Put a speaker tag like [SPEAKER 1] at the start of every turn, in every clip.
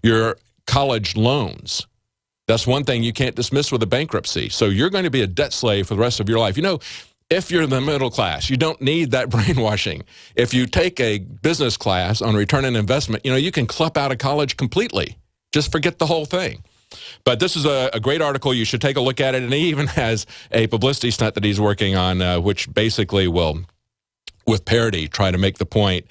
[SPEAKER 1] your college loans. That's one thing you can't dismiss with a bankruptcy. So you're going to be a debt slave for the rest of your life. You know, if you're in the middle class, you don't need that brainwashing. If you take a business class on return on investment, you know, you can clup out of college completely. Just forget the whole thing. But this is a great article. You should take a look at it. And he even has a publicity stunt that he's working on, which basically will, with parody, try to make the point,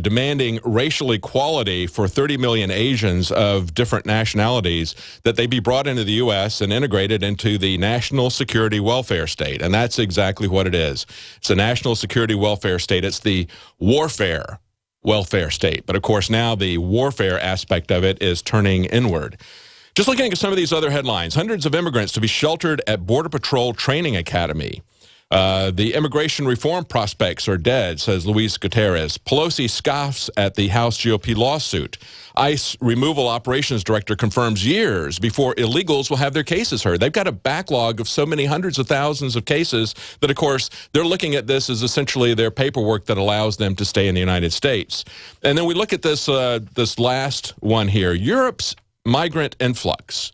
[SPEAKER 1] demanding racial equality for 30 million Asians of different nationalities, that they be brought into the U.S. and integrated into the national security welfare state. And that's exactly what it is. It's a national security welfare state. It's the warfare welfare state. But, of course, now the warfare aspect of it is turning inward. Just looking at some of these other headlines, hundreds of immigrants to be sheltered at Border Patrol Training Academy. The immigration reform prospects are dead, says Luis Gutierrez. Pelosi scoffs at the House GOP lawsuit. ICE removal operations director confirms years before illegals will have their cases heard. They've got a backlog of so many hundreds of thousands of cases that, of course, they're looking at this as essentially their paperwork that allows them to stay in the United States. And then we look at this, this last one here, Europe's migrant influx.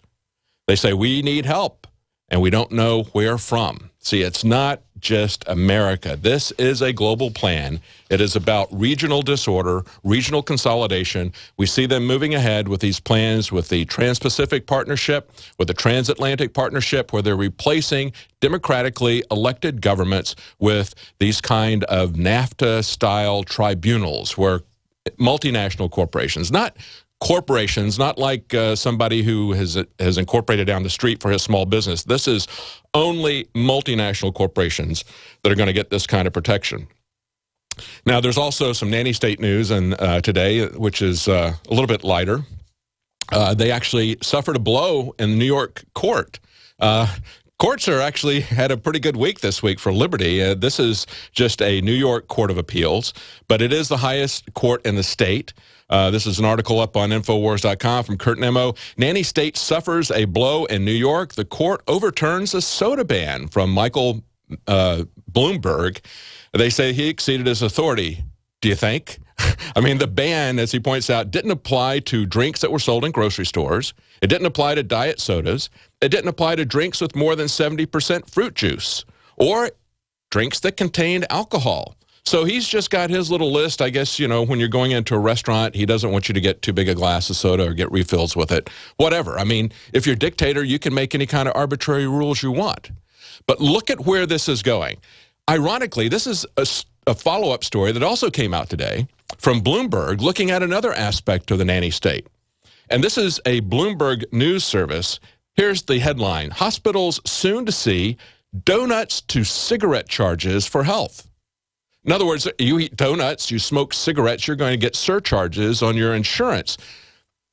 [SPEAKER 1] They say we need help, and we don't know where from. See, it's not just America. This is a global plan. It is about regional disorder, regional consolidation. We see them moving ahead with these plans with the Trans-Pacific Partnership, with the Transatlantic Partnership, where they're replacing democratically elected governments with these kind of NAFTA-style tribunals where multinational corporations, not corporations, not like somebody who has incorporated down the street for his small business. This is only multinational corporations that are going to get this kind of protection. Now, there's also some nanny state news today, which is a little bit lighter. They actually suffered a blow in the New York court. Courts are actually had a pretty good week this week for liberty. This is just a New York Court of Appeals, but it is the highest court in the state. This is an article up on Infowars.com from Kurt Nemo. Nanny state suffers a blow in New York. The court overturns a soda ban from Michael Bloomberg. They say he exceeded his authority. Do you think? I mean, the ban, as he points out, didn't apply to drinks that were sold in grocery stores. It didn't apply to diet sodas. It didn't apply to drinks with more than 70% fruit juice or drinks that contained alcohol. So he's just got his little list. I guess, you know, when you're going into a restaurant, he doesn't want you to get too big a glass of soda or get refills with it. Whatever. I mean, if you're a dictator, you can make any kind of arbitrary rules you want. But look at where this is going. Ironically, this is a follow-up story that also came out today from Bloomberg looking at another aspect of the nanny state. And this is a Bloomberg news service. Here's the headline: hospitals soon to see donuts to cigarette charges for health. In other words, you eat donuts, you smoke cigarettes, you're going to get surcharges on your insurance.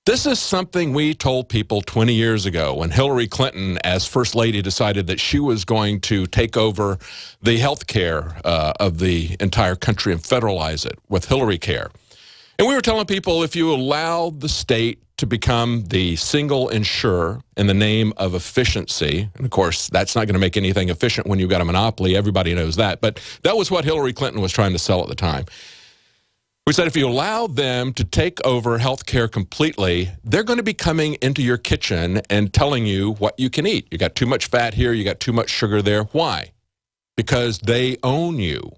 [SPEAKER 1] This is something we told people 20 years ago when Hillary Clinton, as First Lady, decided that she was going to take over the health care of the entire country and federalize it with Hillary Care. And we were telling people, if you allow the state to become the single insurer in the name of efficiency, and of course, that's not going to make anything efficient when you've got a monopoly. Everybody knows that. But that was what Hillary Clinton was trying to sell at the time. We said if you allow them to take over health care completely, they're going to be coming into your kitchen and telling you what you can eat. You got too much fat here, you got too much sugar there. Why? Because they own you.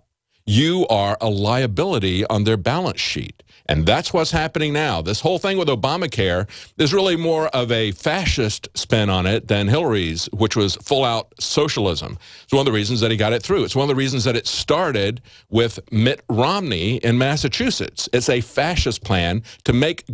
[SPEAKER 1] You are a liability on their balance sheet. And that's what's happening now. This whole thing with Obamacare is really more of a fascist spin on it than Hillary's, which was full-out socialism. It's one of the reasons that he got it through. It's one of the reasons that it started with Mitt Romney in Massachusetts. It's a fascist plan to make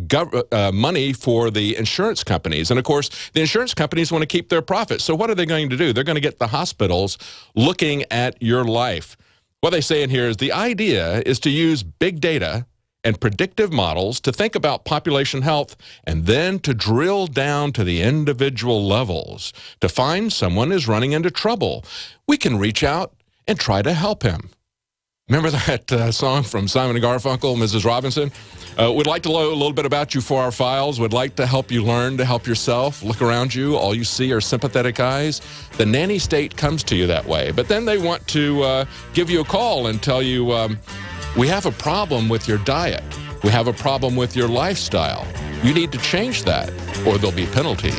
[SPEAKER 1] money for the insurance companies. And, of course, the insurance companies want to keep their profits. So what are they going to do? They're going to get the hospitals looking at your life. What they say in here is the idea is to use big data and predictive models to think about population health and then to drill down to the individual levels to find someone is running into trouble. We can reach out and try to help him. Remember that song from Simon & Garfunkel, Mrs. Robinson? We'd like to know a little bit about you for our files. We'd like to help you learn to help yourself. Look around you. All you see are sympathetic eyes. The nanny state comes to you that way. But then they want to give you a call and tell you, we have a problem with your diet. We have a problem with your lifestyle. You need to change that, or there'll be penalties.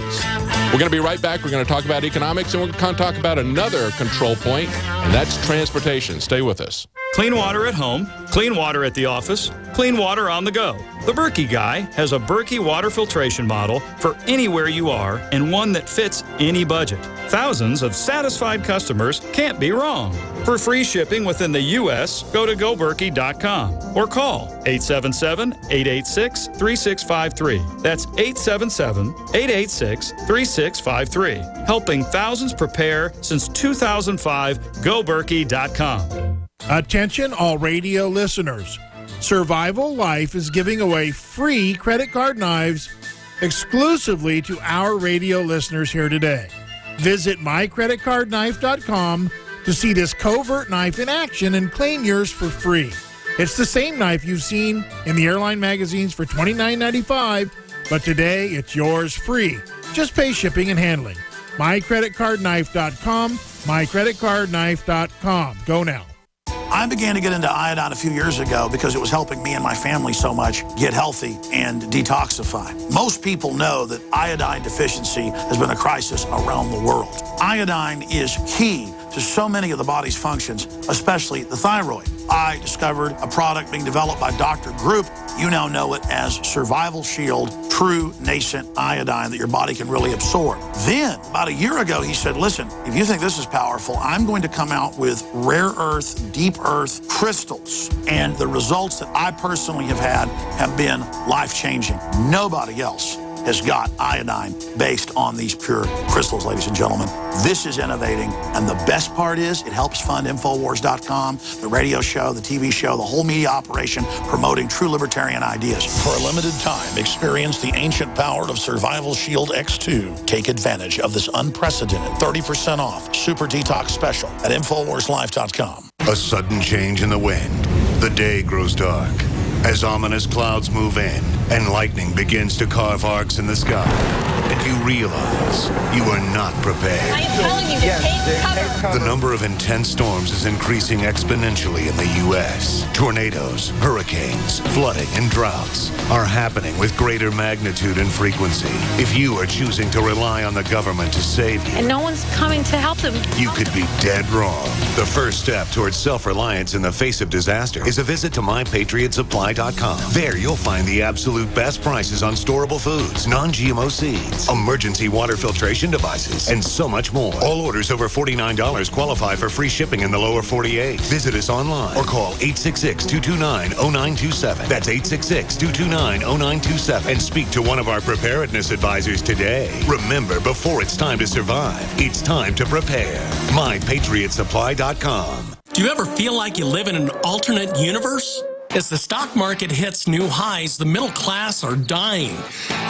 [SPEAKER 1] We're going to be right back. We're going to talk about economics, and we're going to talk about another control point, and that's transportation. Stay with us.
[SPEAKER 2] Clean water at home, clean water at the office, clean water on the go. The Berkey Guy has a Berkey water filtration model for anywhere you are and one that fits any budget. Thousands of satisfied customers can't be wrong. For free shipping within the U.S., go to goberkey.com or call 877-886-3653. That's 877-886-3653. Helping thousands prepare since 2005, goberkey.com.
[SPEAKER 3] Attention all radio listeners. Survival Life is giving away free credit card knives exclusively to our radio listeners here today. Visit mycreditcardknife.com to see this covert knife in action and claim yours for free. It's the same knife you've seen in the airline magazines for $29.95, but today it's yours free. Just pay shipping and handling. mycreditcardknife.com, mycreditcardknife.com. Go now.
[SPEAKER 4] I began to get into iodine a few years ago because it was helping me and my family so much get healthy and detoxify. Most people know that iodine deficiency has been a crisis around the world. Iodine is key to so many of the body's functions, especially the thyroid. I discovered a product being developed by Dr. Group. You now know it as Survival Shield, true nascent iodine that your body can really absorb. Then, about a year ago, he said, listen, if you think this is powerful, I'm going to come out with rare earth, deep earth crystals. And the results that I personally have had have been life-changing. Nobody else has got iodine based on these pure crystals, ladies and gentlemen. This is innovating, and the best part is it helps fund Infowars.com, the radio show, the TV show, the whole media operation promoting true libertarian ideas. For a limited time, experience the ancient power of Survival Shield X2. Take advantage of this unprecedented 30% off super detox special at InfoWarsLife.com.
[SPEAKER 5] A sudden change in the wind. The day grows dark as ominous clouds move in and lightning begins to carve arcs in the sky. And you realize you are not prepared.
[SPEAKER 6] I am telling you, take cover.
[SPEAKER 5] The number of intense storms is increasing exponentially in the U.S. Tornadoes, hurricanes, flooding, and droughts are happening with greater magnitude and frequency. If you are choosing to rely on the government to save you,
[SPEAKER 6] And no one's coming to help them.
[SPEAKER 5] you could be dead wrong. The first step towards self-reliance in the face of disaster is a visit to MyPatriotSupply.com. There you'll find the absolute best prices on storable foods, non-GMO seeds, emergency water filtration devices, and so much more. All orders over $49 qualify for free shipping in the lower 48. Visit us online or call 866-229-0927. That's 866-229-0927 and speak to one of our preparedness advisors today. Remember, before it's time to survive, it's time to prepare. MyPatriotSupply.com.
[SPEAKER 7] Do you ever feel like you live in an alternate universe? As the stock market hits new highs, the middle class are dying.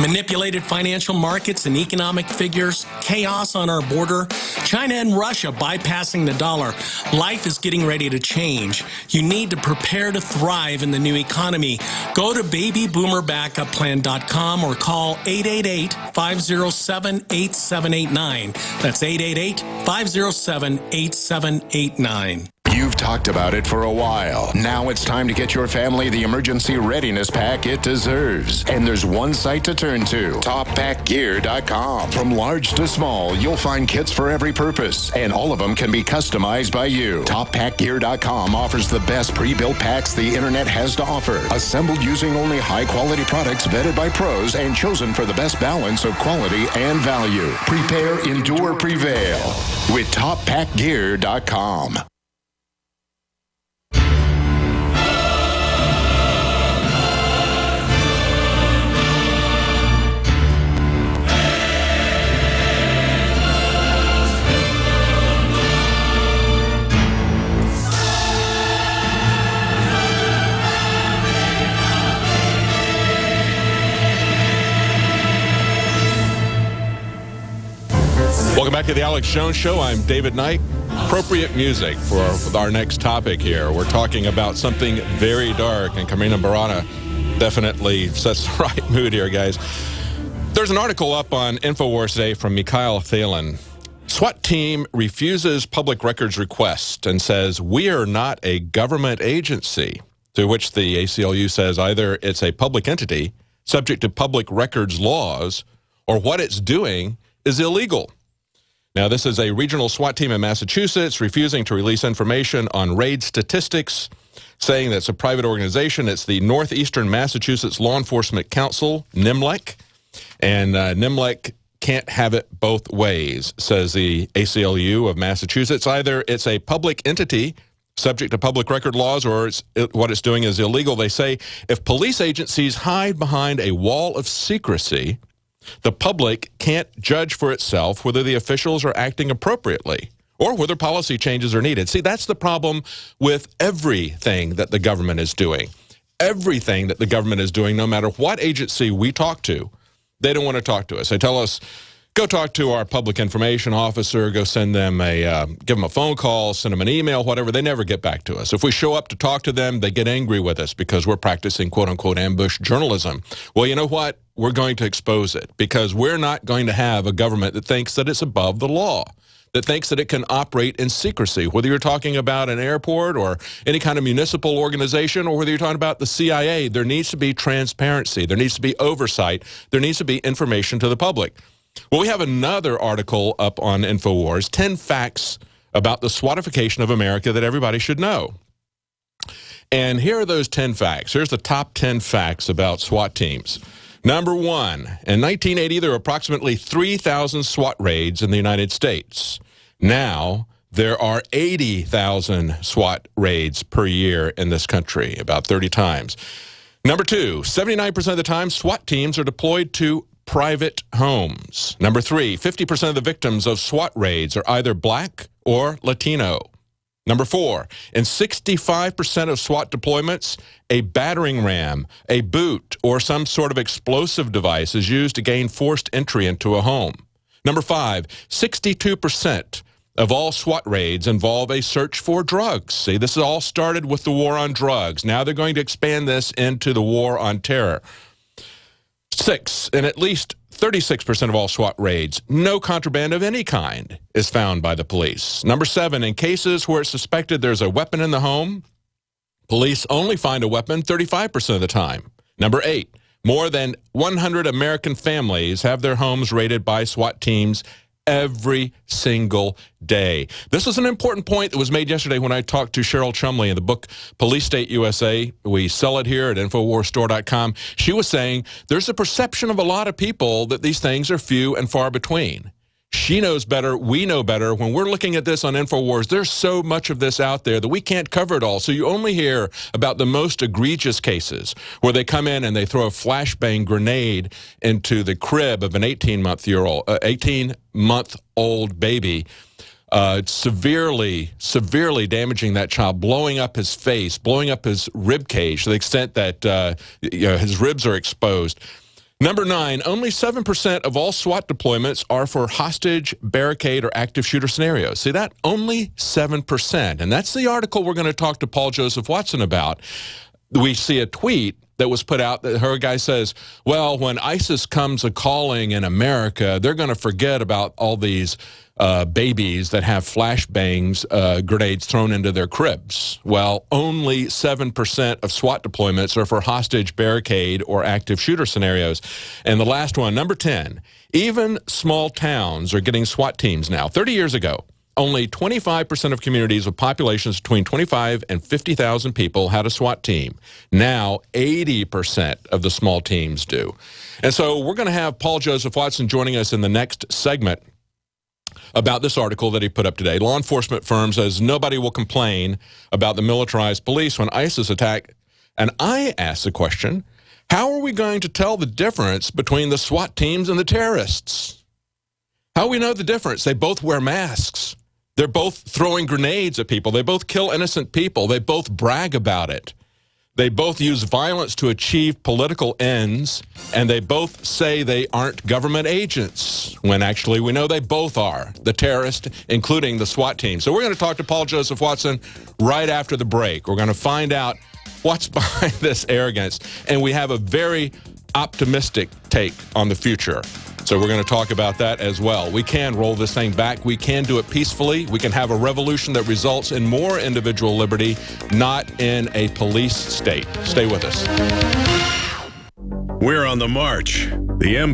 [SPEAKER 7] Manipulated financial markets and economic figures, chaos on our border, China and Russia bypassing the dollar. Life is getting ready to change. You need to prepare to thrive in the new economy. Go to babyboomerbackupplan.com or call 888-507-8789. That's 888-507-8789.
[SPEAKER 8] You've talked about it for a while. Now it's time to get your family the emergency readiness pack it deserves. And there's one site to turn to, TopPackGear.com. From large to small, you'll find kits for every purpose, and all of them can be customized by you. TopPackGear.com offers the best pre-built packs the internet has to offer, assembled using only high-quality products vetted by pros and chosen for the best balance of quality and value. Prepare, endure, prevail with TopPackGear.com.
[SPEAKER 1] Welcome back to the Alex Jones Show. I'm David Knight. Appropriate music for our next topic here. We're talking about something very dark, and Karina Barana definitely sets the right mood here, guys. There's an article up on InfoWars today from Mikhail Thalen. SWAT team refuses public records request and says, we are not a government agency. to which the ACLU says either it's a public entity subject to public records laws or what it's doing is illegal. Now, this is a regional SWAT team in Massachusetts refusing to release information on raid statistics, saying that it's a private organization. It's the Northeastern Massachusetts Law Enforcement Council, NMLEC, and NMLEC can't have it both ways, says the ACLU of Massachusetts. Either it's a public entity subject to public record laws or what it's doing is illegal. They say if police agencies hide behind a wall of secrecy, the public can't judge for itself whether the officials are acting appropriately or whether policy changes are needed. See, that's the problem with everything that the government is doing. Everything that the government is doing, no matter what agency we talk to, they don't want to talk to us. They tell us, go talk to our public information officer, go send them give them a phone call, send them an email, whatever. They never get back to us. If we show up to talk to them, they get angry with us because we're practicing quote-unquote ambush journalism. Well, you know what? We're going to expose it because we're not going to have a government that thinks that it's above the law, that thinks that it can operate in secrecy, whether you're talking about an airport or any kind of municipal organization or whether you're talking about the CIA. There needs to be transparency. There needs to be oversight. There needs to be information to the public. Well, we have another article up on InfoWars, 10 facts about the SWATification of America that everybody should know. And here are those 10 facts. Here's the top 10 facts about SWAT teams. Number one, in 1980, there were approximately 3,000 SWAT raids in the United States. Now, there are 80,000 SWAT raids per year in this country, about 30 times. Number two, 79% of the time, SWAT teams are deployed to private homes. Number three, 50% of the victims of SWAT raids are either black or Latino. Number four, in 65% of SWAT deployments, a battering ram, a boot, or some sort of explosive device is used to gain forced entry into a home. Number five, 62% of all SWAT raids involve a search for drugs. See, this all started with the war on drugs. Now they're going to expand this into the war on terror. 6, in at least 36% of all SWAT raids, no contraband of any kind is found by the police. Number 7, in cases where it's suspected there's a weapon in the home, police only find a weapon 35% of the time. Number 8, more than 100 American families have their homes raided by SWAT teams every single day. This was an important point that was made yesterday when I talked to Cheryl Chumley in the book Police State USA. We sell it here at InfoWarsStore.com. She was saying there's a perception of a lot of people that these things are few and far between. She knows better. We know better. When we're looking at this on InfoWars, there's so much of this out there that we can't cover it all. So you only hear about the most egregious cases where they come in and they throw a flashbang grenade into the crib of an 18-month-old baby, severely damaging that child, blowing up his face, blowing up his rib cage to the extent that his ribs are exposed. Number 9, only 7% of all SWAT deployments are for hostage, barricade, or active shooter scenarios. See that? Only 7%. And that's the article we're going to talk to Paul Joseph Watson about. We see a tweet that was put out that her guy says, well, when ISIS comes a-calling in America, they're going to forget about all these babies that have flashbangs, grenades thrown into their cribs. Well, only 7% of SWAT deployments are for hostage, barricade, or active shooter scenarios. And the last one, number 10, even small towns are getting SWAT teams now. 30 years ago, only 25% of communities with populations between 25 and 50,000 people had a SWAT team. Now, 80% of the small teams do. And so we're going to have Paul Joseph Watson joining us in the next segment about this article that he put up today. Law enforcement firm says nobody will complain about the militarized police when ISIS attack. And I ask the question, how are we going to tell the difference between the SWAT teams and the terrorists? How do we know the difference? They both wear masks. They're both throwing grenades at people. They both kill innocent people. They both brag about it. They both use violence to achieve political ends, and they both say they aren't government agents, when actually we know they both are, the terrorists, including the SWAT team. So we're going to talk to Paul Joseph Watson right after the break. We're going to find out what's behind this arrogance, and we have a very optimistic take on the future. So we're going to talk about that as well. We can roll this thing back. We can do it peacefully. We can have a revolution that results in more individual liberty, not in a police state. Stay with us.
[SPEAKER 9] We're on the march. The empire.